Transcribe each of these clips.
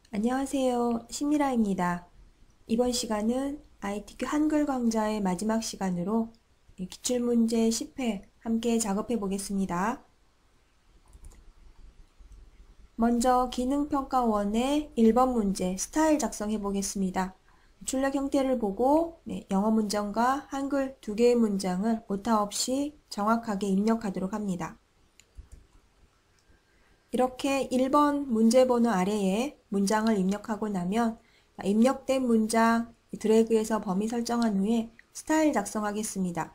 안녕하세요. 신미라입니다. 이번 시간은 ITQ 한글 강좌의 마지막 시간으로 기출문제 10회 함께 작업해 보겠습니다. 먼저 기능평가1의 1번 문제 스타일 작성해 보겠습니다. 출력 형태를 보고 영어 문장과 한글 두 개의 문장을 오타 없이 정확하게 입력하도록 합니다. 이렇게 1번 문제번호 아래에 문장을 입력하고 나면 입력된 문장 드래그해서 범위 설정한 후에 스타일 작성하겠습니다.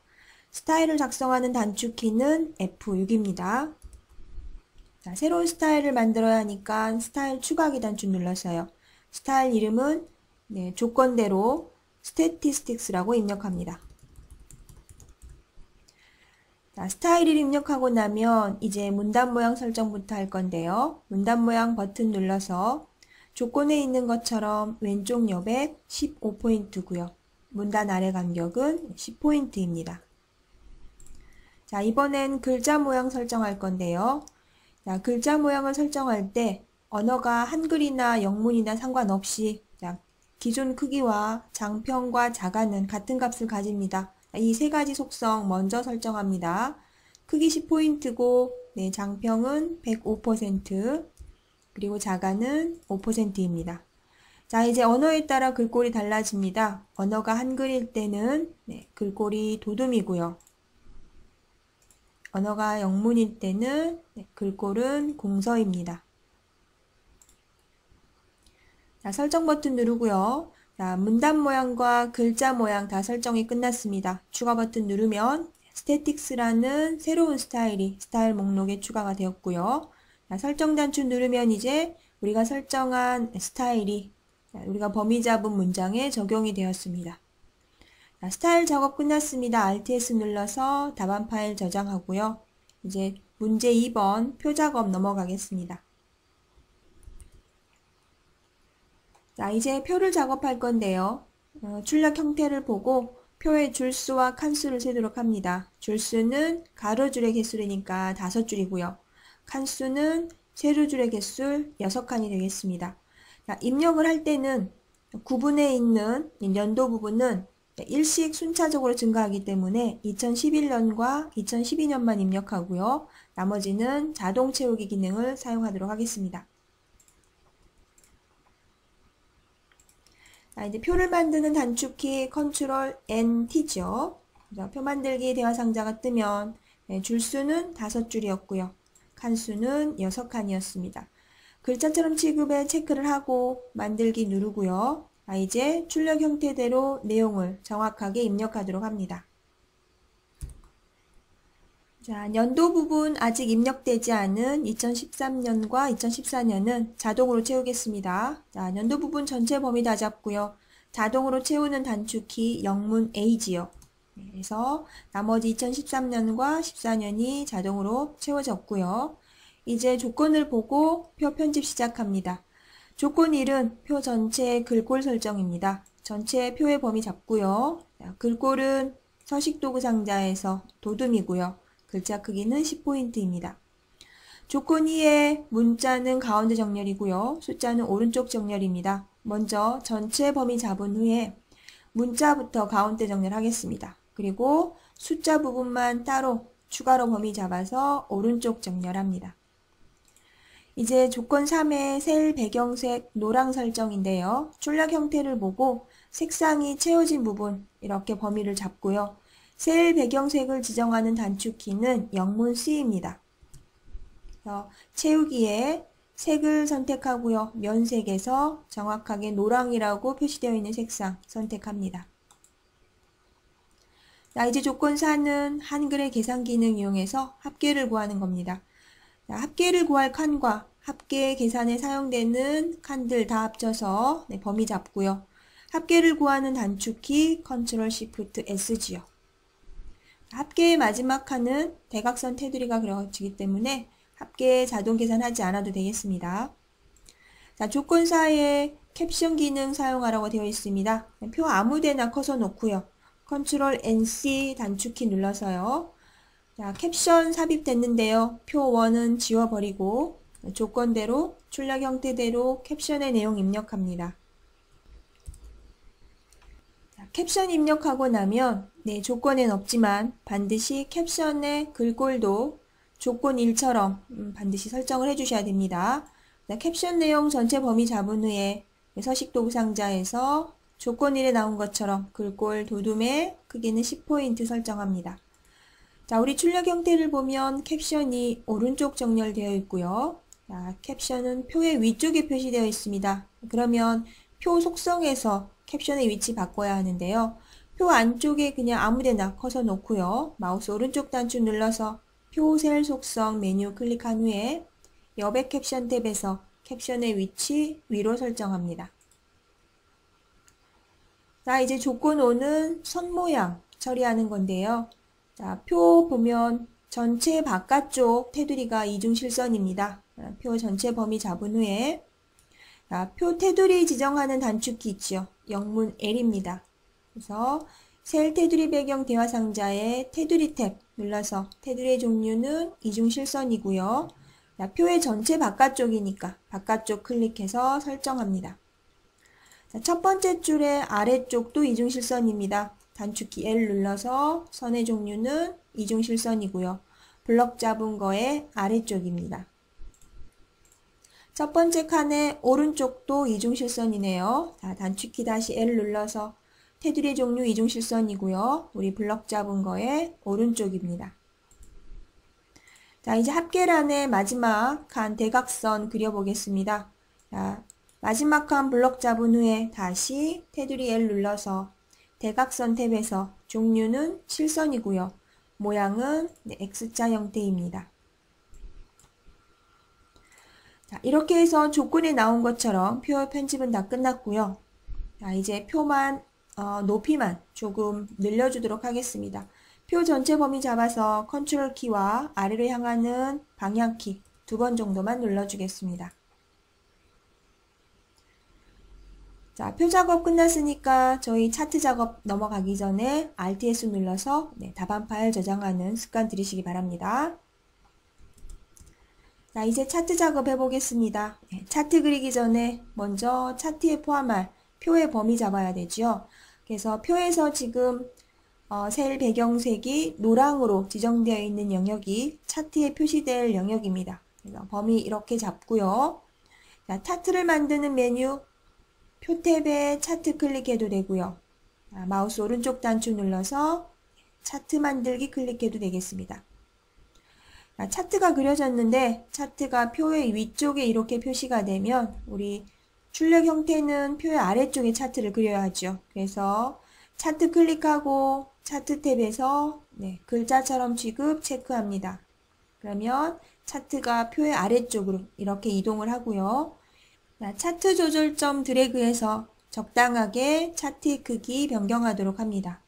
스타일을 작성하는 단축키는 F6입니다. 자, 새로운 스타일을 만들어야 하니까 스타일 추가하기 단축 눌러서요. 스타일 이름은 조건대로 Statistics라고 입력합니다. 자, 스타일을 입력하고 나면 이제 문단 모양 설정부터 할 건데요. 문단 모양 버튼 눌러서 조건에 있는 것처럼 왼쪽 여백 15포인트고요. 문단 아래 간격은 10포인트입니다. 자, 이번엔 글자 모양 설정할 건데요. 자, 글자 모양을 설정할 때 언어가 한글이나 영문이나 상관없이 기존 크기와 장평과 자가는 같은 값을 가집니다. 이 세 가지 속성 먼저 설정합니다. 크기 10포인트고 장평은 105% 그리고 자가는 5%입니다. 자, 이제 언어에 따라 글꼴이 달라집니다. 언어가 한글일 때는 글꼴이 도둠이고요. 언어가 영문일 때는 글꼴은 공서입니다. 자, 설정 버튼 누르고요. 자, 문단 모양과 글자 모양 다 설정이 끝났습니다. 추가 버튼 누르면 스태틱스라는 새로운 스타일이 스타일 목록에 추가가 되었고요. 자, 설정 단축 누르면 이제 우리가 설정한 스타일이 우리가 범위 잡은 문장에 적용이 되었습니다. 자, 스타일 작업 끝났습니다. Alt+S 눌러서 답안 파일 저장하고요. 이제 문제 2번 표 작업 넘어가겠습니다. 자, 이제 표를 작업할 건데요. 출력 형태를 보고 표의 줄수와 칸수를 세도록 합니다. 줄수는 가로줄의 개수이니까 5줄이고요. 칸수는 세로줄의 개수 6칸이 되겠습니다. 자, 입력을 할 때는 구분에 있는 연도 부분은 일씩 순차적으로 증가하기 때문에 2011년과 2012년만 입력하고요. 나머지는 자동 채우기 기능을 사용하도록 하겠습니다. 자, 이제 표를 만드는 단축키 Ctrl N-T죠. 표 만들기 대화 상자가 뜨면 줄수는 5줄이었고요. 칸수는 6칸이었습니다. 글자처럼 취급에 체크를 하고 만들기 누르고요. 자, 이제 출력 형태대로 내용을 정확하게 입력하도록 합니다. 자, 연도 부분 아직 입력되지 않은 2013년과 2014년은 자동으로 채우겠습니다. 자, 연도 부분 전체 범위 다 잡고요. 자동으로 채우는 단축키 영문 A지요. 그래서 나머지 2013년과 14년이 자동으로 채워졌고요. 이제 조건을 보고 표 편집 시작합니다. 조건 1은 표 전체의 글꼴 설정입니다. 전체 표의 범위 잡고요. 자, 글꼴은 서식도구 상자에서 도둠이고요. 글자 크기는 10포인트입니다. 조건 2의 문자는 가운데 정렬이고요. 숫자는 오른쪽 정렬입니다. 먼저 전체 범위 잡은 후에 문자부터 가운데 정렬하겠습니다. 그리고 숫자 부분만 따로 추가로 범위 잡아서 오른쪽 정렬합니다. 이제 조건 3의 셀 배경색 노랑 설정인데요. 출력 형태를 보고 색상이 채워진 부분 이렇게 범위를 잡고요. 셀 배경색을 지정하는 단축키는 영문 C입니다. 채우기에 색을 선택하고요. 면색에서 정확하게 노랑이라고 표시되어 있는 색상 선택합니다. 자, 이제 조건 4는 한글의 계산 기능 이용해서 합계를 구하는 겁니다. 자, 합계를 구할 칸과 합계 계산에 사용되는 칸들 다 합쳐서 범위 잡고요. 합계를 구하는 단축키 Ctrl Shift S지요. 합계의 마지막 칸은 대각선 테두리가 그려지기 때문에 합계 자동 계산하지 않아도 되겠습니다. 자, 조건 4에 캡션 기능 사용하라고 되어 있습니다. 표 아무데나 커서 놓고요. Ctrl NC 단축키 눌러서요. 자, 캡션 삽입됐는데요. 표 1은 지워버리고 조건대로 출력 형태대로 캡션의 내용 입력합니다. 캡션 입력하고 나면 조건엔 없지만 반드시 캡션의 글꼴도 조건 1처럼 반드시 설정을 해주셔야 됩니다. 캡션 내용 전체 범위 잡은 후에 서식도구 상자에서 조건 1에 나온 것처럼 글꼴 도둠의 크기는 10포인트 설정합니다. 자, 우리 출력 형태를 보면 캡션이 오른쪽 정렬되어 있고요. 자, 캡션은 표의 위쪽에 표시되어 있습니다. 그러면 표 속성에서 캡션의 위치 바꿔야 하는데요. 표 안쪽에 그냥 아무데나 커서 놓고요. 마우스 오른쪽 단추 눌러서 표 셀 속성 메뉴 클릭한 후에 여백 캡션 탭에서 캡션의 위치 위로 설정합니다. 자, 이제 조건 5는 선 모양 처리하는 건데요. 자, 표 보면 전체 바깥쪽 테두리가 이중실선입니다. 표 전체 범위 잡은 후에 표 테두리 지정하는 단축키 있죠. 영문 L입니다. 그래서 셀 테두리 배경 대화 상자에 테두리 탭 눌러서 테두리의 종류는 이중실선이고요. 표의 전체 바깥쪽이니까 바깥쪽 클릭해서 설정합니다. 자, 첫 번째 줄의 아래쪽도 이중실선입니다. 단축키 L 눌러서 선의 종류는 이중실선이고요. 블럭 잡은 거의 아래쪽입니다. 첫 번째 칸의 오른쪽도 이중실선이네요. 자, 단축키 다시 L 눌러서 테두리 종류 이중실선이고요. 우리 블럭 잡은 거의 오른쪽입니다. 자, 이제 합계란의 마지막 칸 대각선 그려보겠습니다. 자, 마지막 칸 블럭 잡은 후에 다시 테두리 L 눌러서 대각선 탭에서 종류는 실선이고요. 모양은 X자 형태입니다. 자, 이렇게 해서 조건에 나온 것처럼 표 편집은 다 끝났고요. 자, 이제 표만 높이만 조금 늘려주도록 하겠습니다. 표 전체 범위 잡아서 컨트롤 키와 아래로 향하는 방향키 2번 정도만 눌러주겠습니다. 자, 표 작업 끝났으니까 저희 차트 작업 넘어가기 전에 Alt+S 눌러서 답안 파일 저장하는 습관 들이시기 바랍니다. 자, 이제 차트 작업 해보겠습니다. 차트 그리기 전에 먼저 차트에 포함할 표의 범위 잡아야 되죠. 그래서 표에서 지금 셀 배경색이 노랑으로 지정되어 있는 영역이 차트에 표시될 영역입니다. 그래서 범위 이렇게 잡고요. 자, 차트를 만드는 메뉴 표 탭에 차트 클릭해도 되고요. 자, 마우스 오른쪽 단추 눌러서 차트 만들기 클릭해도 되겠습니다. 자, 차트가 그려졌는데 차트가 표의 위쪽에 이렇게 표시가 되면 우리 출력 형태는 표의 아래쪽에 차트를 그려야 하죠. 그래서 차트 클릭하고 차트 탭에서 글자처럼 취급 체크합니다. 그러면 차트가 표의 아래쪽으로 이렇게 이동을 하고요. 자, 차트 조절점 드래그해서 적당하게 차트의 크기 변경하도록 합니다.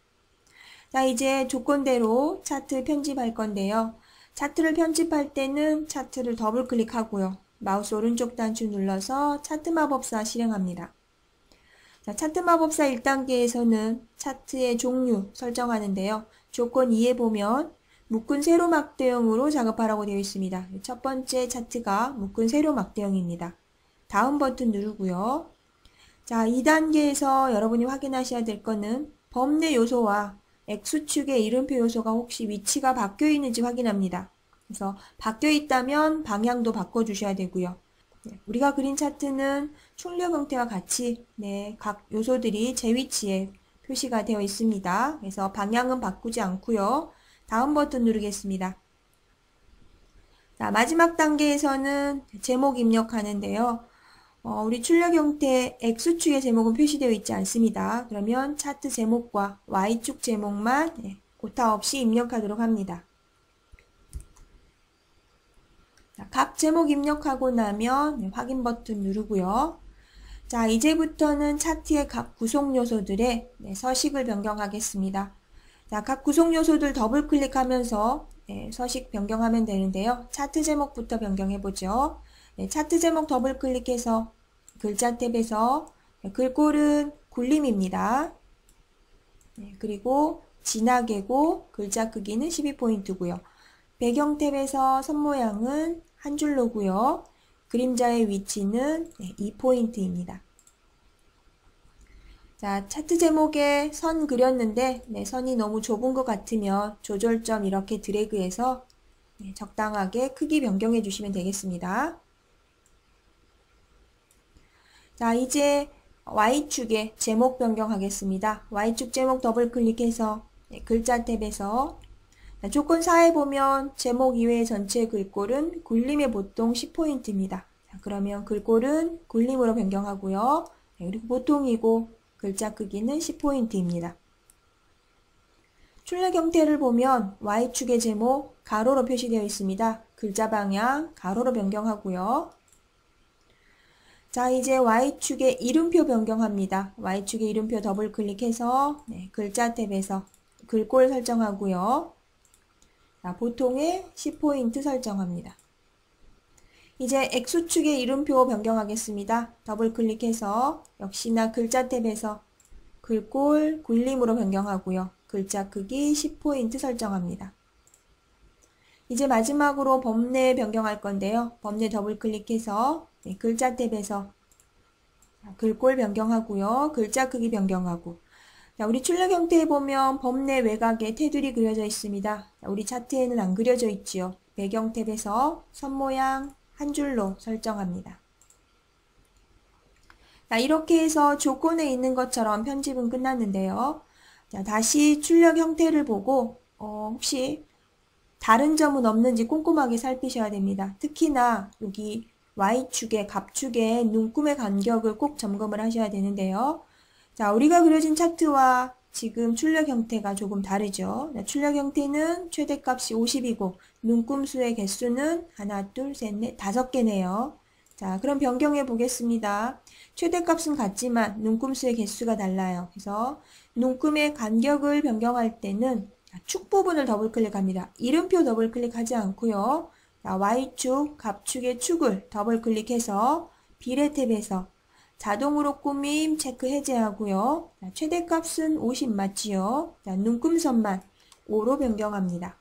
자, 이제 조건대로 차트 편집할 건데요. 차트를 편집할 때는 차트를 더블 클릭하고요. 마우스 오른쪽 단추 눌러서 차트 마법사 실행합니다. 자, 차트 마법사 1단계에서는 차트의 종류 설정하는데요. 조건 2에 보면 묶은 세로 막대형으로 작업하라고 되어 있습니다. 첫 번째 차트가 묶은 세로 막대형입니다. 다음 버튼 누르고요. 자, 2단계에서 여러분이 확인하셔야 될 거는 범내 요소와 X축의 이름표 요소가 혹시 위치가 바뀌어 있는지 확인합니다. 그래서 바뀌어 있다면 방향도 바꿔주셔야 되고요. 우리가 그린 차트는 출력 형태와 같이 각 요소들이 제 위치에 표시가 되어 있습니다. 그래서 방향은 바꾸지 않고요. 다음 버튼 누르겠습니다. 자, 마지막 단계에서는 제목 입력하는데요. 우리 출력 형태 X축의 제목은 표시되어 있지 않습니다. 그러면 차트 제목과 Y축 제목만 오타 없이 입력하도록 합니다. 자, 각 제목 입력하고 나면 확인 버튼 누르고요. 자, 이제부터는 차트의 각 구성 요소들의 서식을 변경하겠습니다. 자, 각 구성 요소들 더블 클릭하면서 서식 변경하면 되는데요. 차트 제목부터 변경해보죠. 차트 제목 더블 클릭해서 글자 탭에서 글꼴은 굴림입니다. 그리고 진하게고 글자 크기는 12포인트고요. 배경 탭에서 선 모양은 한 줄로고요. 그림자의 위치는 2포인트입니다. 자, 차트 제목에 선 그렸는데 선이 너무 좁은 것 같으면 조절점 이렇게 드래그해서 적당하게 크기 변경해 주시면 되겠습니다. 자, 이제 Y축에 제목 변경하겠습니다. Y축 제목 더블 클릭해서 글자 탭에서 조건 4에 보면 제목 이외의 전체 글꼴은 굴림의 보통 10포인트입니다. 자, 그러면 글꼴은 굴림으로 변경하고요. 그리고 보통이고 글자 크기는 10포인트입니다. 출력 형태를 보면 Y축의 제목 가로로 표시되어 있습니다. 글자 방향 가로로 변경하고요. 자, 이제 Y축의 이름표 변경합니다. Y축의 이름표 더블 클릭해서 글자 탭에서 글꼴 설정하고요. 자, 보통에 10포인트 설정합니다. 이제 X축의 이름표 변경하겠습니다. 더블 클릭해서 역시나 글자 탭에서 글꼴 굴림으로 변경하고요. 글자 크기 10포인트 설정합니다. 이제 마지막으로 범례 변경할 건데요. 범례 더블 클릭해서 글자 탭에서 글꼴 변경하고요. 글자 크기 변경하고. 자, 우리 출력 형태에 보면 범례 외곽에 테두리 그려져 있습니다. 자, 우리 차트에는 안 그려져 있지요. 배경 탭에서 선 모양 한 줄로 설정합니다. 자, 이렇게 해서 조건에 있는 것처럼 편집은 끝났는데요. 자, 다시 출력 형태를 보고 혹시 다른 점은 없는지 꼼꼼하게 살피셔야 됩니다. 특히나 여기 Y축의 갑축의 눈금의 간격을 꼭 점검을 하셔야 되는데요. 자, 우리가 그려진 차트와 지금 출력 형태가 조금 다르죠. 출력 형태는 최대값이 50이고 눈금수의 개수는 하나, 둘, 셋, 넷, 5개네요. 자, 그럼 변경해 보겠습니다. 최대값은 같지만 눈금수의 개수가 달라요. 그래서 눈금의 간격을 변경할 때는 축 부분을 더블 클릭합니다. 이름표 더블 클릭하지 않고요. 자, Y축, 갑축의 축을 더블 클릭해서 비례 탭에서 자동으로 꾸밈 체크 해제하고요. 자, 최대값은 50 맞지요? 자, 눈금선만 5로 변경합니다.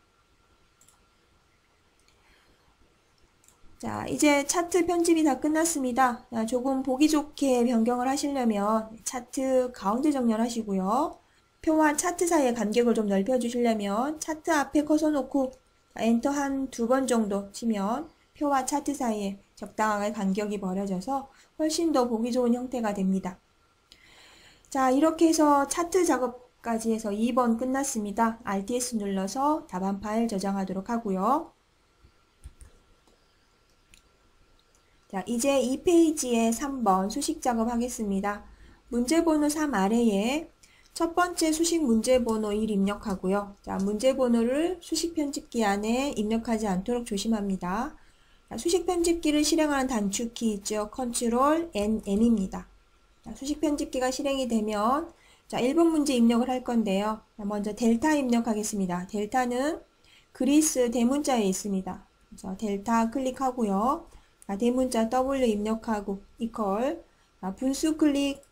자, 이제 차트 편집이 다 끝났습니다. 자, 조금 보기 좋게 변경을 하시려면 차트 가운데 정렬하시고요. 표와 차트 사이의 간격을 좀 넓혀주시려면 차트 앞에 커서 놓고 엔터 한 2번 정도 치면 표와 차트 사이에 적당하게 간격이 벌어져서 훨씬 더 보기 좋은 형태가 됩니다. 자, 이렇게 해서 차트 작업까지 해서 2번 끝났습니다. RTS 눌러서 답안 파일 저장하도록 하고요. 자, 이제 이 페이지에 3번 수식 작업 하겠습니다. 문제번호 3 아래에 첫 번째 수식 문제번호 1 입력하고요. 자, 문제번호를 수식 편집기 안에 입력하지 않도록 조심합니다. 자, 수식 편집기를 실행하는 단축키 있죠. 컨트롤 N입니다. 자, 수식 편집기가 실행이 되면 자, 1번 문제 입력을 할 건데요. 자, 먼저 델타 입력하겠습니다. 델타는 그리스 대문자에 있습니다. 그래서 델타 클릭하고요. 자, 대문자 W 입력하고 이퀄 분수 클릭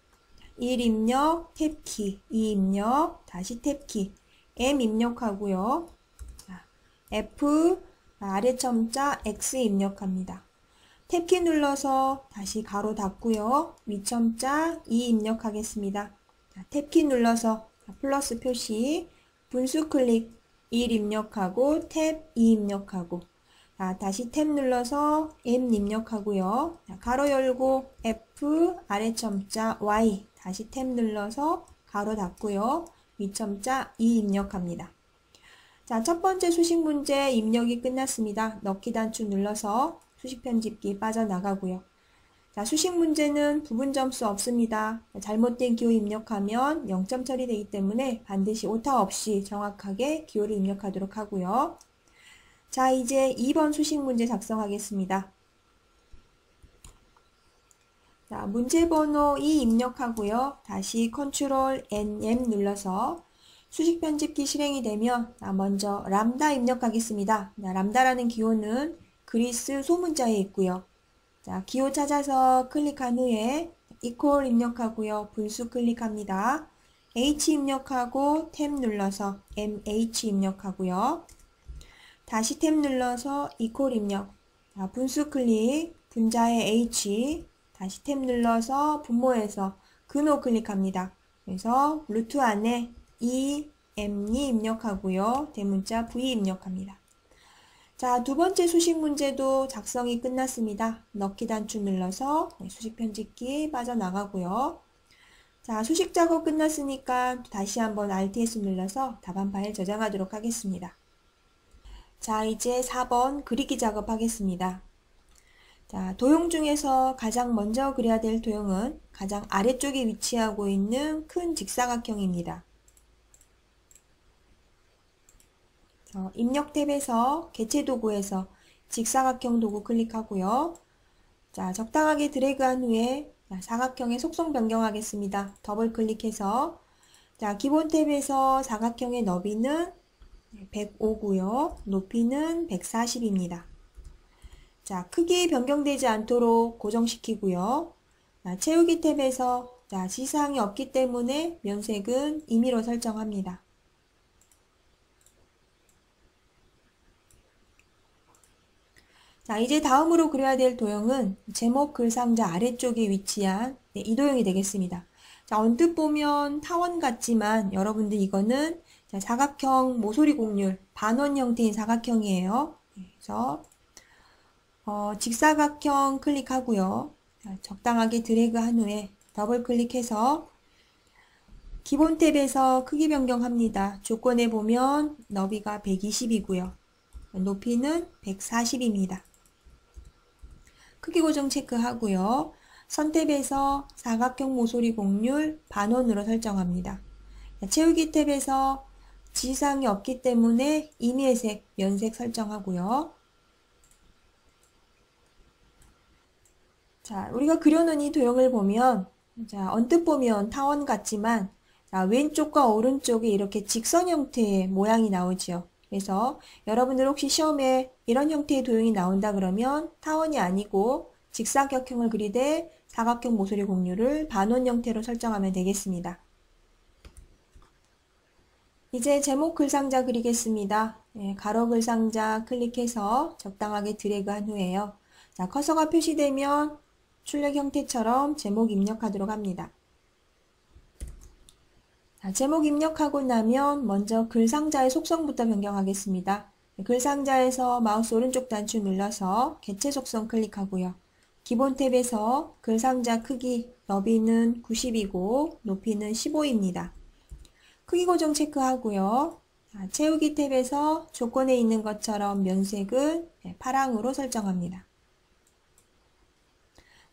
1 입력, 탭키, 2 입력, 다시 탭키, M 입력하고요. 자, F, 아래 첨자, X 입력합니다. 탭키 눌러서 다시 가로 닫고요. 위 첨자, 2 입력하겠습니다. 자, 탭키 눌러서 플러스 표시, 분수 클릭 1 입력하고, 탭 2 입력하고, 자, 다시 탭 눌러서 M 입력하고요. 자, 가로 열고, F, 아래 첨자, Y, 다시 탭 눌러서 가로 닫고요. 위첨자 2 입력합니다. 자, 첫 번째 수식 문제 입력이 끝났습니다. 넣기 단축 눌러서 수식 편집기 빠져나가고요. 자, 수식 문제는 부분 점수 없습니다. 잘못된 기호 입력하면 0점 처리되기 때문에 반드시 오타 없이 정확하게 기호를 입력하도록 하고요. 자, 이제 2번 수식 문제 작성하겠습니다. 자, 문제번호 2 입력하고요. 다시 컨트롤 NM 눌러서 수식 편집기 실행이 되면 먼저 람다 입력하겠습니다. 자, 람다라는 기호는 그리스 소문자에 있고요. 자, 기호 찾아서 클릭한 후에 이퀄 입력하고요. 분수 클릭합니다. H 입력하고 탭 눌러서 MH 입력하고요. 다시 탭 눌러서 이퀄 입력. 자, 분수 클릭 분자의 H, 다시 탭 눌러서 분모해서 근호 클릭합니다. 그래서 루트 안에 EM이 입력하고요. 대문자 V 입력합니다. 자, 두 번째 수식 문제도 작성이 끝났습니다. 넣기 단추 눌러서 수식 편집기 빠져나가고요. 자, 수식 작업 끝났으니까 다시 한번 Alt+S 눌러서 답안 파일 저장하도록 하겠습니다. 자, 이제 4번 그리기 작업하겠습니다. 자, 도형 중에서 가장 먼저 그려야 될 도형은 가장 아래쪽에 위치하고 있는 큰 직사각형입니다. 입력 탭에서 개체 도구에서 직사각형 도구 클릭하고요. 자, 적당하게 드래그한 후에 사각형의 속성 변경하겠습니다. 더블 클릭해서 자, 기본 탭에서 사각형의 너비는 105고요. 높이는 140입니다. 자, 크기 변경되지 않도록 고정시키고요. 자, 채우기 탭에서 자, 지시사항이 없기 때문에 면색은 임의로 설정합니다. 자, 이제 다음으로 그려야 될 도형은 제목 글상자 아래쪽에 위치한 이 도형이 되겠습니다. 자, 언뜻 보면 타원 같지만 여러분들 이거는 자, 사각형 모서리 곡률 반원 형태인 사각형이에요. 그래서 직사각형 클릭하고요. 자, 적당하게 드래그한 후에 더블 클릭해서 기본 탭에서 크기 변경합니다. 조건에 보면 너비가 120이고요. 높이는 140입니다. 크기 고정 체크하고요. 선 탭에서 사각형 모서리 곡률 반원으로 설정합니다. 채우기 탭에서 지시사항이 없기 때문에 임의색, 면색 설정하고요. 자, 우리가 그려놓은 이 도형을 보면 자, 언뜻 보면 타원 같지만 자, 왼쪽과 오른쪽에 이렇게 직선 형태의 모양이 나오죠. 그래서 여러분들 혹시 시험에 이런 형태의 도형이 나온다 그러면 타원이 아니고 직사각형을 그리되 사각형 모서리 곡률을 반원 형태로 설정하면 되겠습니다. 이제 제목 글상자 그리겠습니다. 네, 가로 글상자 클릭해서 적당하게 드래그한 후에요. 자, 커서가 표시되면 출력 형태처럼 제목 입력하도록 합니다. 자, 제목 입력하고 나면 먼저 글상자의 속성부터 변경하겠습니다. 글상자에서 마우스 오른쪽 단추 눌러서 개체 속성 클릭하고요. 기본 탭에서 글상자 크기 너비는 90이고 높이는 15입니다. 크기 고정 체크하고요. 자, 채우기 탭에서 조건에 있는 것처럼 면색은 파랑으로 설정합니다.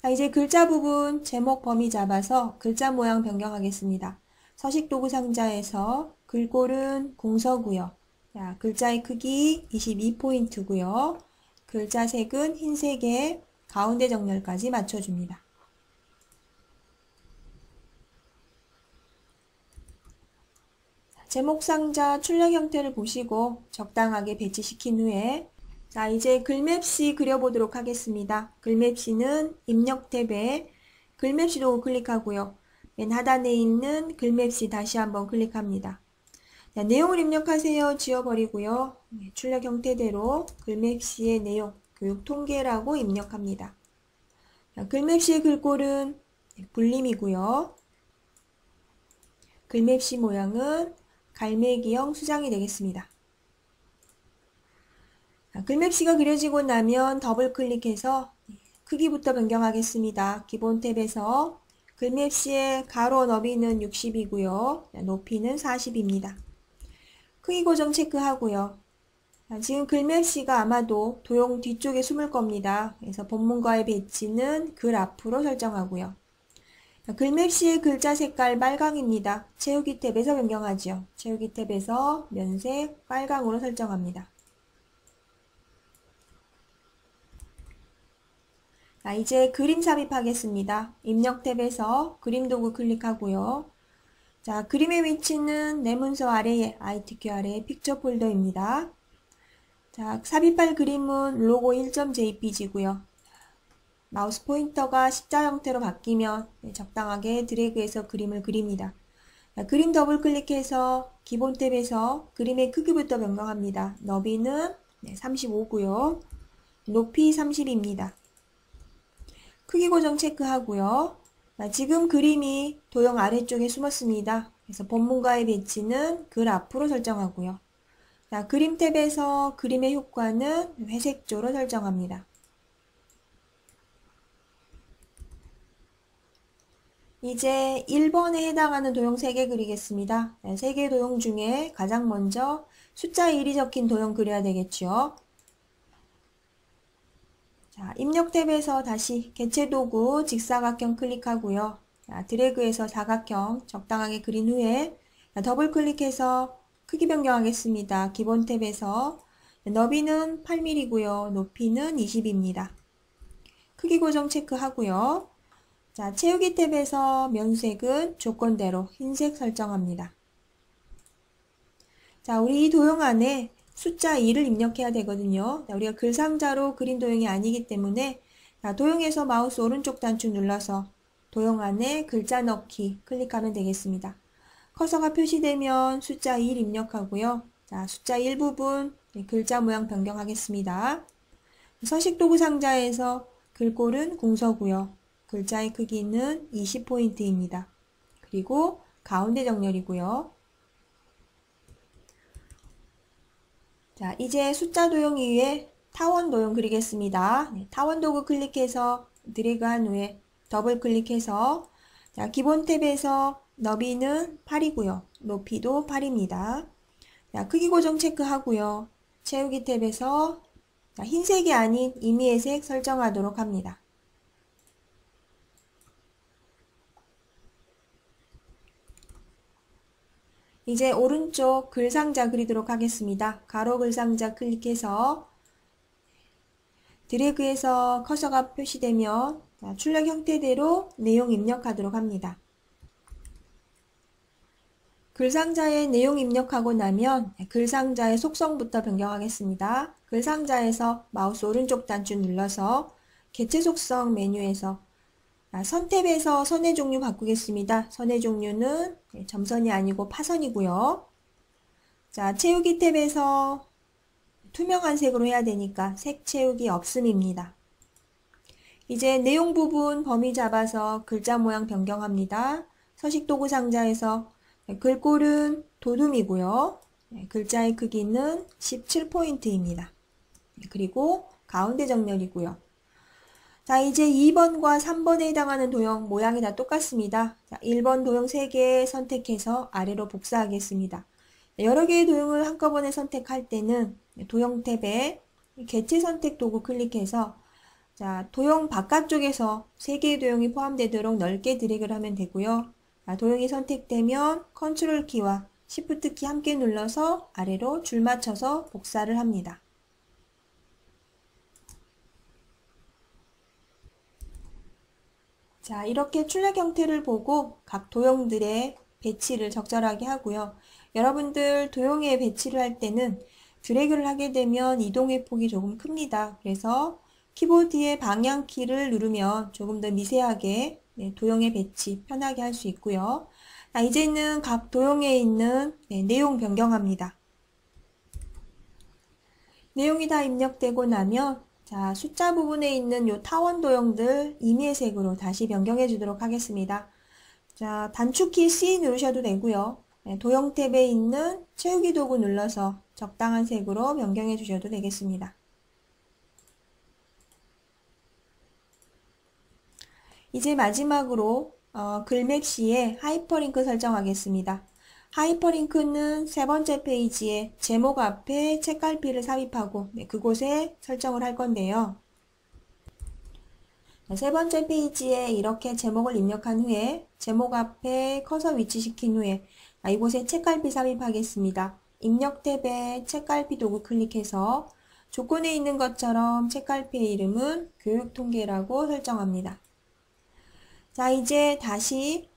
자, 이제 글자 부분 제목 범위 잡아서 글자 모양 변경하겠습니다. 서식 도구 상자에서 글꼴은 공서고요. 자, 글자의 크기 22포인트고요. 글자 색은 흰색에 가운데 정렬까지 맞춰줍니다. 제목 상자 출력 형태를 보시고 적당하게 배치시킨 후에 자, 이제 글맵시 그려보도록 하겠습니다. 글맵시는 입력 탭에 글맵시 도구 클릭하고요. 맨 하단에 있는 글맵시 다시 한번 클릭합니다. 자, 내용을 입력하세요. 지워버리고요. 출력 형태대로 글맵시의 내용, 교육 통계라고 입력합니다. 자, 글맵시의 글꼴은 불림이고요. 글맵시 모양은 갈매기형 수장이 되겠습니다. 자, 글맵시가 그려지고 나면 더블 클릭해서 크기부터 변경하겠습니다. 기본 탭에서 글맵시의 가로 너비는 60이고요. 높이는 40입니다. 크기 고정 체크하고요. 지금 글맵시가 아마도 도형 뒤쪽에 숨을 겁니다. 그래서 본문과의 배치는 글 앞으로 설정하고요. 글맵시의 글자 색깔 빨강입니다. 채우기 탭에서 변경하죠. 채우기 탭에서 면색 빨강으로 설정합니다. 자, 이제 그림 삽입하겠습니다. 입력 탭에서 그림 도구 클릭하고요. 자, 그림의 위치는 내 문서 아래에 ITQ 아래에 픽처 폴더입니다. 자, 삽입할 그림은 로고 1.jpg고요. 마우스 포인터가 십자 형태로 바뀌면 적당하게 드래그해서 그림을 그립니다. 자, 그림 더블 클릭해서 기본 탭에서 그림의 크기부터 변경합니다. 너비는 35고요. 높이 30입니다. 크기 고정 체크하고요. 지금 그림이 도형 아래쪽에 숨었습니다. 그래서 본문과의 배치는 글 앞으로 설정하고요. 그림 탭에서 그림의 효과는 회색조로 설정합니다. 이제 1번에 해당하는 도형 3개 그리겠습니다. 3개 도형 중에 가장 먼저 숫자 1이 적힌 도형 그려야 되겠죠. 자, 입력 탭에서 다시 개체도구 직사각형 클릭하고요. 자, 드래그해서 사각형 적당하게 그린 후에 더블 클릭해서 크기 변경하겠습니다. 기본 탭에서 너비는 8mm고요. 높이는 20입니다. 크기 고정 체크하고요. 자, 채우기 탭에서 면색은 조건대로 흰색 설정합니다. 자, 우리 이 도형 안에 숫자 2를 입력해야 되거든요. 자, 우리가 글상자로 그린 도형이 아니기 때문에 자, 도형에서 마우스 오른쪽 단추 눌러서 도형 안에 글자 넣기 클릭하면 되겠습니다. 커서가 표시되면 숫자 1 입력하고요. 자, 숫자 1 부분 글자 모양 변경하겠습니다. 서식도구 상자에서 글꼴은 궁서고요. 글자의 크기는 20포인트입니다. 그리고 가운데 정렬이고요. 자, 이제 숫자 도형 위에 타원 도형 그리겠습니다. 타원 도구 클릭해서 드래그한 후에 더블 클릭해서 자, 기본 탭에서 너비는 8이고요. 높이도 8입니다. 자, 크기 고정 체크하고요. 채우기 탭에서 자, 흰색이 아닌 임의색 설정하도록 합니다. 이제 오른쪽 글상자 그리도록 하겠습니다. 가로 글상자 클릭해서 드래그해서 커서가 표시되면 출력 형태대로 내용 입력하도록 합니다. 글상자에 내용 입력하고 나면 글상자의 속성부터 변경하겠습니다. 글상자에서 마우스 오른쪽 단추 눌러서 개체 속성 메뉴에서 선 탭에서 선의 종류 바꾸겠습니다. 선의 종류는 점선이 아니고 파선이고요. 자, 채우기 탭에서 투명한 색으로 해야 되니까 색 채우기 없음입니다. 이제 내용 부분 범위 잡아서 글자 모양 변경합니다. 서식도구 상자에서 글꼴은 도둠이고요. 글자의 크기는 17포인트입니다. 그리고 가운데 정렬이고요. 자, 이제 2번과 3번에 해당하는 도형 모양이 다 똑같습니다. 자, 1번 도형 3개 선택해서 아래로 복사하겠습니다. 여러 개의 도형을 한꺼번에 선택할 때는 도형 탭에 개체 선택 도구 클릭해서 자, 도형 바깥쪽에서 3개의 도형이 포함되도록 넓게 드래그를 하면 되고요. 자, 도형이 선택되면 컨트롤 키와 시프트 키 함께 눌러서 아래로 줄 맞춰서 복사를 합니다. 자, 이렇게 출력 형태를 보고 각 도형들의 배치를 적절하게 하고요. 여러분들 도형에 배치를 할 때는 드래그를 하게 되면 이동의 폭이 조금 큽니다. 그래서 키보드의 방향키를 누르면 조금 더 미세하게 도형의 배치 편하게 할 수 있고요. 자, 이제는 각 도형에 있는 내용 변경합니다. 내용이 다 입력되고 나면 자, 숫자 부분에 있는 요 타원 도형들 임의색으로 다시 변경해 주도록 하겠습니다. 자, 단축키 C 누르셔도 되고요. 도형 탭에 있는 채우기 도구 눌러서 적당한 색으로 변경해 주셔도 되겠습니다. 이제 마지막으로 글맵시에 하이퍼링크 설정하겠습니다. 하이퍼링크는 세 번째 페이지에 제목 앞에 책갈피를 삽입하고 그곳에 설정을 할 건데요. 세 번째 페이지에 이렇게 제목을 입력한 후에 제목 앞에 커서 위치시킨 후에 이곳에 책갈피 삽입하겠습니다. 입력 탭에 책갈피 도구 클릭해서 조건에 있는 것처럼 책갈피의 이름은 교육통계라고 설정합니다. 자, 이제 다시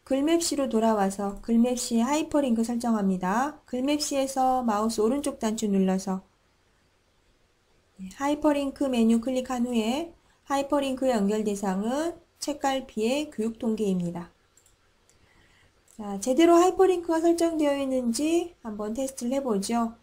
글맵시로 돌아와서 글맵시에 하이퍼링크 설정합니다. 글맵시에서 마우스 오른쪽 단추 눌러서 하이퍼링크 메뉴 클릭한 후에 하이퍼링크의 연결 대상은 책갈피의 교육통계입니다. 자, 제대로 하이퍼링크가 설정되어 있는지 한번 테스트를 해보죠.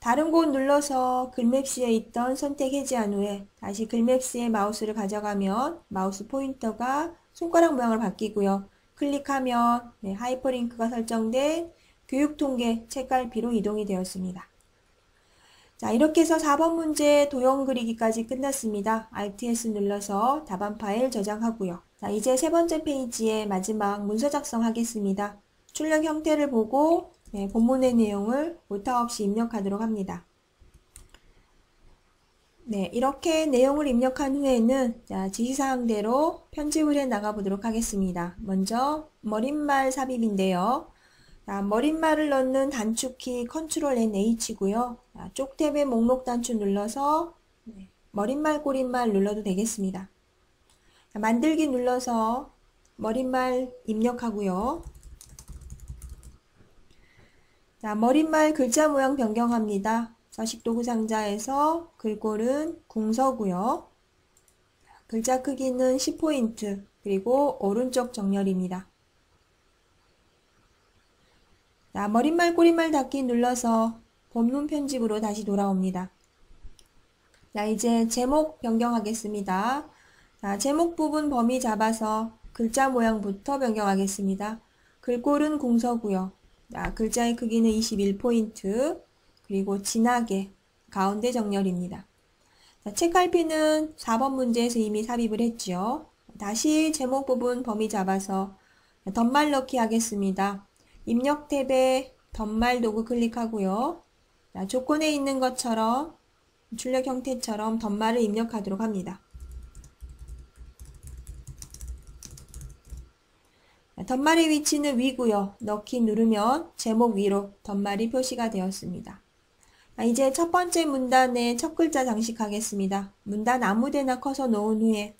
다른 곳 눌러서 글맵스에 있던 선택 해제한 후에 다시 글맵스에 마우스를 가져가면 마우스 포인터가 손가락 모양으로 바뀌고요. 클릭하면 하이퍼링크가 설정된 교육통계 책갈피로 이동이 되었습니다. 자, 이렇게 해서 4번 문제 도형 그리기까지 끝났습니다. Alt+S 눌러서 답안 파일 저장하고요. 자, 이제 세 번째 페이지의 마지막 문서 작성하겠습니다. 출력 형태를 보고 본문의 내용을 오타 없이 입력하도록 합니다. 네, 이렇게 내용을 입력한 후에는 지시사항대로 편집을 해 나가보도록 하겠습니다. 먼저 머릿말 삽입인데요. 머릿말을 넣는 단축키 Ctrl N H고요. 쪽탭의 목록 단추 눌러서 머릿말 꼬릿말 눌러도 되겠습니다. 만들기 눌러서 머릿말 입력하고요. 자, 머릿말 글자 모양 변경합니다. 서식도구 상자에서 글꼴은 궁서고요. 글자 크기는 10포인트, 그리고 오른쪽 정렬입니다. 자, 머릿말 꼬릿말 닫기 눌러서 본문 편집으로 다시 돌아옵니다. 자, 이제 제목 변경하겠습니다. 자, 제목 부분 범위 잡아서 글자 모양부터 변경하겠습니다. 글꼴은 궁서고요. 자, 글자의 크기는 21포인트, 그리고 진하게 가운데 정렬입니다. 자, 책갈피는 4번 문제에서 이미 삽입을 했죠. 다시 제목 부분 범위 잡아서 덧말 넣기 하겠습니다. 입력 탭에 덧말 도구 클릭하고요. 자, 조건에 있는 것처럼 출력 형태처럼 덧말을 입력하도록 합니다. 덧말의 위치는 위고요. 넣기 누르면 제목 위로 덧말이 표시가 되었습니다. 이제 첫 번째 문단에 첫 글자 장식하겠습니다. 문단 아무데나 커서 놓은 후에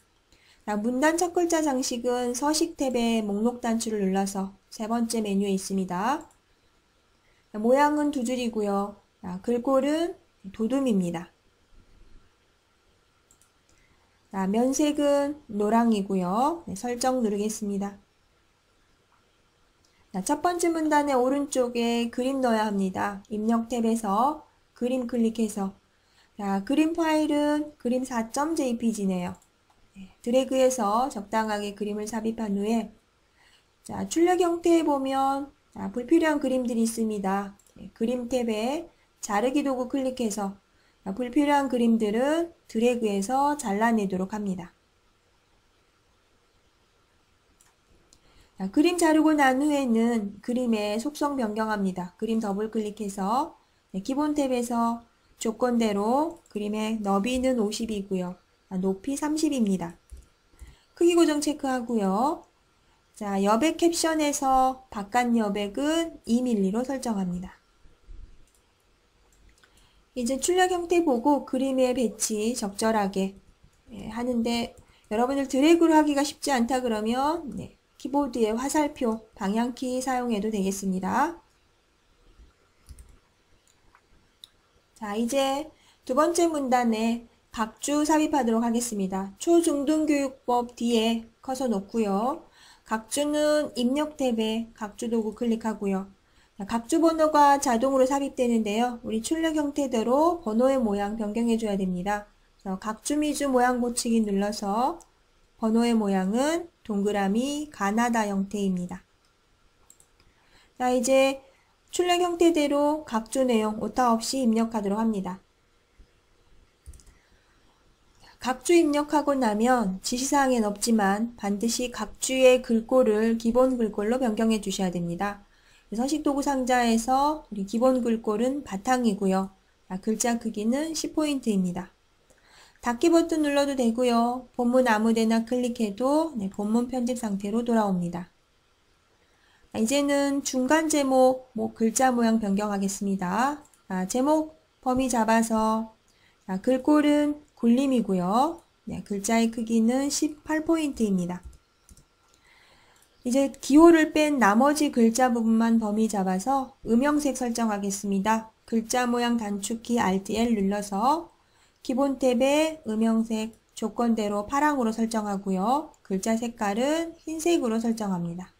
문단 첫 글자 장식은 서식 탭의 목록 단추를 눌러서 세 번째 메뉴에 있습니다. 모양은 두 줄이고요. 글꼴은 도둠입니다. 면색은 노랑이고요. 설정 누르겠습니다. 첫 번째 문단의 오른쪽에 그림 넣어야 합니다. 입력 탭에서 그림 클릭해서 그림 파일은 그림 4.jpg네요. 드래그해서 적당하게 그림을 삽입한 후에 출력 형태에 보면 불필요한 그림들이 있습니다. 그림 탭에 자르기 도구 클릭해서 불필요한 그림들은 드래그해서 잘라내도록 합니다. 그림 자르고 난 후에는 그림의 속성 변경합니다. 그림 더블 클릭해서 기본 탭에서 조건대로 그림의 너비는 50이고요. 높이 30입니다. 크기 고정 체크하고요. 자, 여백 캡션에서 바깥 여백은 2mm로 설정합니다. 이제 출력 형태 보고 그림의 배치 적절하게 하는데 여러분들 드래그로 하기가 쉽지 않다 그러면 키보드의 화살표, 방향키 사용해도 되겠습니다. 자, 이제 두 번째 문단에 각주 삽입하도록 하겠습니다. 초중등교육법 뒤에 커서 놓고요. 각주는 입력 탭에 각주 도구 클릭하고요. 각주 번호가 자동으로 삽입되는데요. 우리 출력 형태대로 번호의 모양 변경해줘야 됩니다. 그래서 각주 미주 모양 고치기 눌러서 번호의 모양은 동그라미 가나다 형태입니다. 자, 이제 출력 형태대로 각주 내용 오타 없이 입력하도록 합니다. 각주 입력하고 나면 지시사항엔 없지만 반드시 각주의 글꼴을 기본 글꼴로 변경해 주셔야 됩니다. 서식도구 상자에서 우리 기본 글꼴은 바탕이고요. 글자 크기는 10포인트입니다. 닫기 버튼 눌러도 되고요. 본문 아무데나 클릭해도 본문 편집 상태로 돌아옵니다. 이제는 중간 제목 글자 모양 변경하겠습니다. 제목 범위 잡아서 글꼴은 굴림이고요. 글자의 크기는 18포인트입니다. 이제 기호를 뺀 나머지 글자 부분만 범위 잡아서 음영색 설정하겠습니다. 글자 모양 단축키 Alt+L 눌러서 기본 탭에 음영색 조건대로 파랑으로 설정하고요. 글자 색깔은 흰색으로 설정합니다.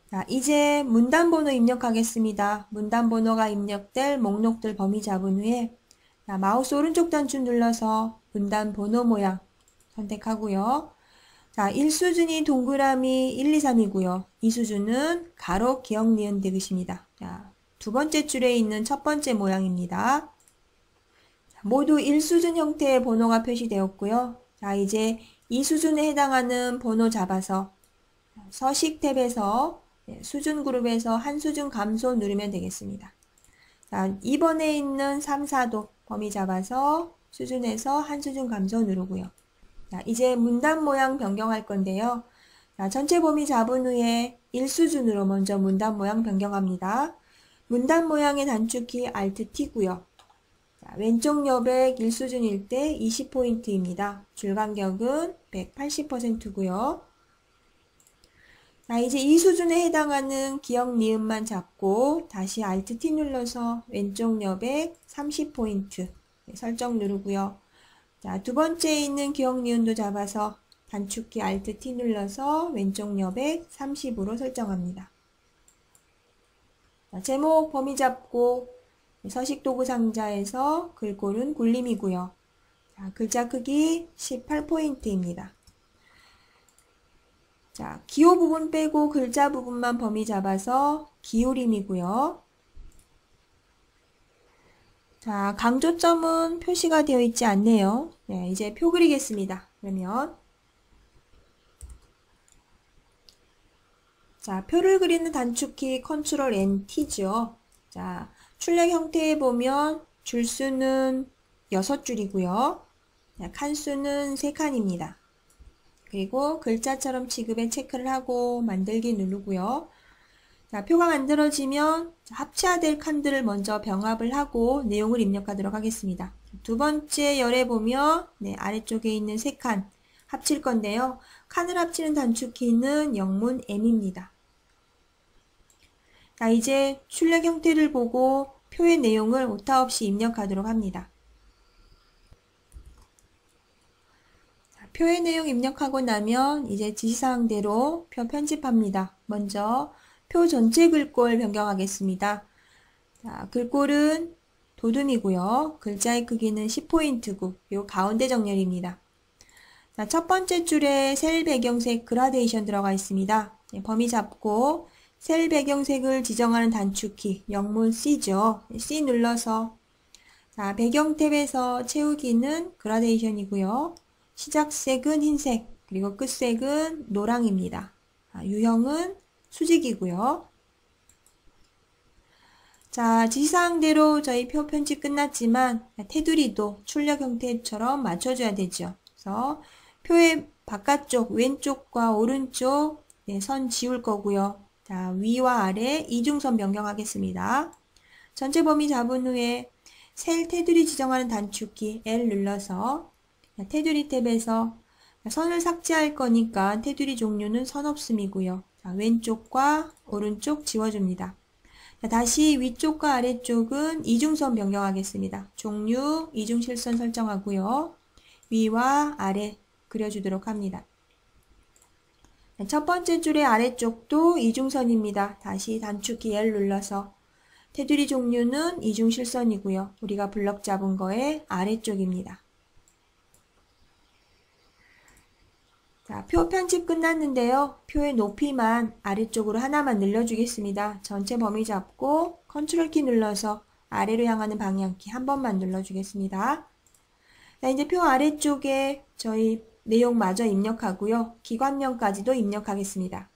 자, 이제 문단번호 입력하겠습니다. 문단번호가 입력될 목록들 범위 잡은 후에 자, 마우스 오른쪽 단추 눌러서 문단번호 모양 선택하고요. 자, 1수준이 동그라미 1, 2, 3이고요. 2수준은 가로, 기역, 니은, 디귿입니다. 자, 두 번째 줄에 있는 첫 번째 모양입니다. 자, 모두 1수준 형태의 번호가 표시되었고요. 자, 이제 2수준에 해당하는 번호 잡아서 서식 탭에서 수준 그룹에서 한 수준 감소 누르면 되겠습니다. 자, 2번에 있는 3, 4도 범위 잡아서 수준에서 한 수준 감소 누르고요. 자, 이제 문단 모양 변경할 건데요. 자, 전체 범위 잡은 후에 1수준으로 먼저 문단 모양 변경합니다. 문단 모양의 단축키 Alt T고요. 자, 왼쪽 여백 1수준일 때 20포인트입니다. 줄 간격은 180%고요. 자, 이제 이 수준에 해당하는 기역 니은만 잡고 다시 Alt T 눌러서 왼쪽 여백 30포인트 설정 누르고요. 자, 두 번째에 있는 기역 니은도 잡아서 단축키 Alt T 눌러서 왼쪽 여백 30으로 설정합니다. 자, 제목 범위 잡고 서식 도구 상자에서 글꼴은 굴림이고요. 자, 글자 크기 18포인트입니다. 자, 기호 부분 빼고 글자 부분만 범위 잡아서 기울임이고요. 자, 강조점은 표시가 되어 있지 않네요. 네, 이제 표 그리겠습니다. 그러면 자, 표를 그리는 단축키 Ctrl N T죠. 자, 출력 형태에 보면 줄수는 6줄이고요. 칸수는 3칸입니다. 그리고 글자처럼 취급에 체크를 하고 만들기 누르고요. 자, 표가 만들어지면 합쳐야 될 칸들을 먼저 병합을 하고 내용을 입력하도록 하겠습니다. 두 번째 열에 보면 아래쪽에 있는 3칸 합칠 건데요. 칸을 합치는 단축키는 영문 M입니다. 자, 이제 출력 형태를 보고 표의 내용을 오타 없이 입력하도록 합니다. 표의 내용 입력하고 나면 이제 지시사항대로 표 편집합니다. 먼저 표 전체 글꼴 변경하겠습니다. 자, 글꼴은 도둠이고요. 글자의 크기는 10포인트고 요 가운데 정렬입니다. 자, 첫 번째 줄에 셀 배경색 그라데이션 들어가 있습니다. 범위 잡고 셀 배경색을 지정하는 단축키 영문 C죠. C 눌러서 자, 배경 탭에서 채우기는 그라데이션이고요. 시작색은 흰색, 그리고 끝색은 노랑입니다. 유형은 수직이고요. 자, 지시사항대로 저희 표 편집 끝났지만 테두리도 출력 형태처럼 맞춰줘야 되죠. 그래서 표의 바깥쪽, 왼쪽과 오른쪽 선 지울 거고요. 자, 위와 아래 이중선 변경하겠습니다. 전체 범위 잡은 후에 셀 테두리 지정하는 단축키 L 눌러서 테두리 탭에서 선을 삭제할 거니까 테두리 종류는 선 없음이고요. 자, 왼쪽과 오른쪽 지워줍니다. 자, 다시 위쪽과 아래쪽은 이중선 변경하겠습니다. 종류 이중실선 설정하고요. 위와 아래 그려주도록 합니다. 첫 번째 줄의 아래쪽도 이중선입니다. 다시 단축키 L 눌러서 테두리 종류는 이중실선이고요. 우리가 블럭 잡은 거의 아래쪽입니다. 자, 표 편집 끝났는데요. 표의 높이만 아래쪽으로 하나만 늘려주겠습니다. 전체 범위 잡고 컨트롤 키 눌러서 아래로 향하는 방향키 한 번만 눌러주겠습니다. 자, 이제 표 아래쪽에 저희 내용 마저 입력하고요. 기관명까지도 입력하겠습니다.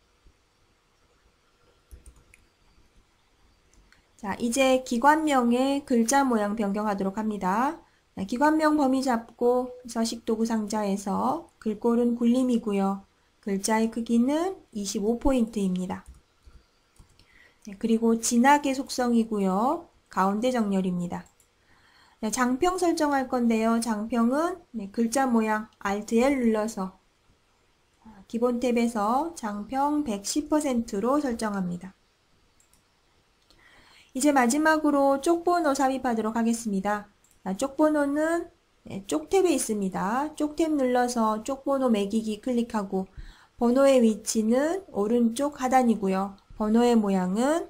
자, 이제 기관명의 글자 모양 변경하도록 합니다. 기관명 범위 잡고 서식 도구 상자에서 글꼴은 굴림이고요. 글자의 크기는 25포인트입니다. 그리고 진하게 속성이고요. 가운데 정렬입니다. 장평 설정할 건데요. 장평은 글자 모양 Alt L 눌러서 기본 탭에서 장평 110%로 설정합니다. 이제 마지막으로 쪽번호 삽입하도록 하겠습니다. 쪽번호는 쪽 탭에 있습니다. 쪽 탭 눌러서 쪽번호 매기기 클릭하고 번호의 위치는 오른쪽 하단이고요. 번호의 모양은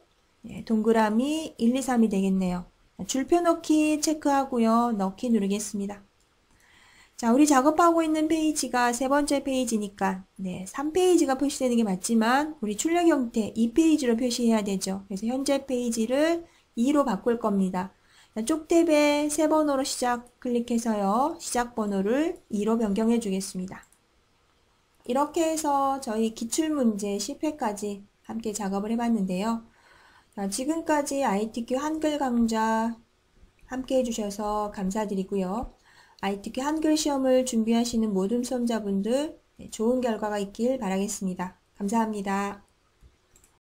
동그라미 1, 2, 3이 되겠네요. 줄표 넣기 체크하고요. 넣기 누르겠습니다. 자, 우리 작업하고 있는 페이지가 세 번째 페이지니까 3페이지가 표시되는 게 맞지만 우리 출력 형태 2페이지로 표시해야 되죠. 그래서 현재 페이지를 2로 바꿀 겁니다. 쪽탭에 세 번호로 시작 클릭해서요. 시작 번호를 2로 변경해 주겠습니다. 이렇게 해서 저희 기출문제 10회까지 함께 작업을 해봤는데요. 지금까지 ITQ 한글 강좌 함께 해주셔서 감사드리고요. ITQ 한글 시험을 준비하시는 모든 수험자분들 좋은 결과가 있길 바라겠습니다. 감사합니다.